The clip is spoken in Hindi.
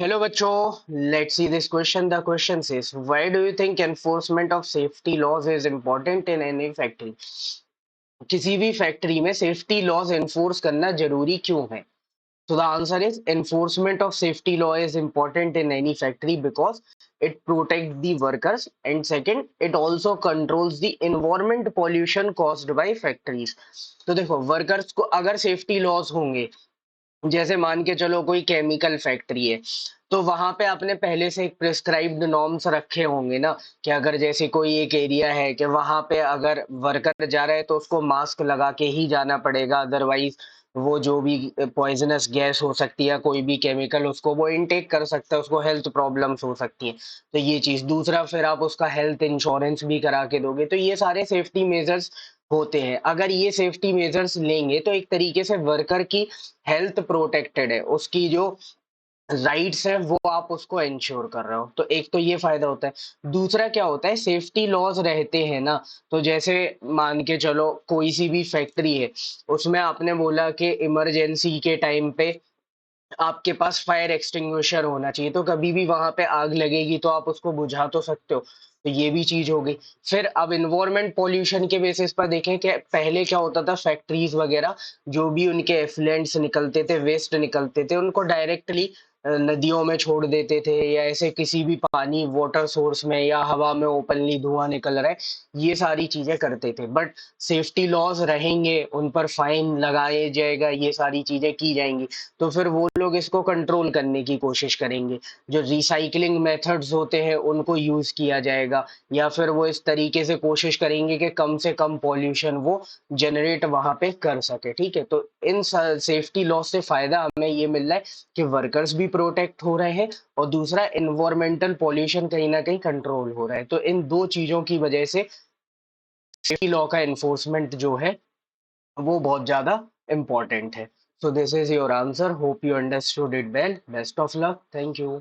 Hello बच्चों, let's see this question. The question says, why do you think enforcement of safety laws is important in any factory? किसी भी फैक्ट्री में सेफ्टी लॉज एनफोर्स करना जरूरी क्यों है? So the answer is enforcement of safety law is important in any factory because it protects the workers, and second, it also controls the environment pollution caused by factories. तो देखो वर्कर्स को अगर सेफ्टी लॉज होंगे, जैसे मान के चलो कोई केमिकल फैक्ट्री है, तो वहां पे आपने पहले से एक प्रिस्क्राइब्ड नॉर्म्स रखे होंगे ना, कि अगर जैसे कोई एक एरिया है कि वहां पे अगर वर्कर जा रहा है तो उसको मास्क लगा के ही जाना पड़ेगा, अदरवाइज वो जो भी पॉइजनस गैस हो सकती है, कोई भी केमिकल उसको वो इनटेक कर सकता है, उसको हेल्थ प्रॉब्लम्स हो सकती है। तो ये चीज दूसरा, फिर आप उसका हेल्थ इंश्योरेंस भी करा के दोगे, तो ये सारे सेफ्टी मेजर्स होते हैं। अगर ये सेफ्टी मेजर्स लेंगे तो एक तरीके से वर्कर की हेल्थ प्रोटेक्टेड है, उसकी जो राइट्स है वो आप उसको इंश्योर कर रहे हो, तो एक तो ये फायदा होता है। दूसरा क्या होता है, सेफ्टी लॉज रहते हैं ना, तो जैसे मान के चलो कोई सी भी फैक्ट्री है, उसमें आपने बोला कि इमरजेंसी के टाइम पे आपके पास फायर एक्सटिंग्विशर होना चाहिए, तो कभी भी वहां पे आग लगेगी तो आप उसको बुझा तो सकते हो, तो ये भी चीज हो गई। फिर अब इन्वायरमेंट पॉल्यूशन के बेसिस पर देखें कि पहले क्या होता था, फैक्ट्रीज वगैरह जो भी उनके एफ्लुएंट्स निकलते थे, वेस्ट निकलते थे, उनको डायरेक्टली नदियों में छोड़ देते थे, या ऐसे किसी भी पानी वाटर सोर्स में या हवा में ओपनली धुआं निकल रहा है, ये सारी चीजें करते थे। बट सेफ्टी लॉज रहेंगे, उन पर फाइन लगाया जाएगा, ये सारी चीजें की जाएंगी, तो फिर वो लोग इसको कंट्रोल करने की कोशिश करेंगे। जो रिसाइकलिंग मेथड्स होते हैं उनको यूज किया जाएगा, या फिर वो इस तरीके से कोशिश करेंगे कि कम से कम पॉल्यूशन वो जनरेट वहां पे कर सके। ठीक है, तो इन सेफ्टी लॉ से फायदा हमें ये मिल रहा है कि वर्कर्स भी प्रोटेक्ट हो रहे हैं, और दूसरा इन्वायरमेंटल पॉल्यूशन कहीं ना कहीं कंट्रोल हो रहा है। तो इन दो चीजों की वजह से सेफ्टी लॉ का एनफोर्समेंट जो है वो बहुत ज्यादा इंपॉर्टेंट है। So this is your answer. Hope you understood it well. Best of luck. Thank you.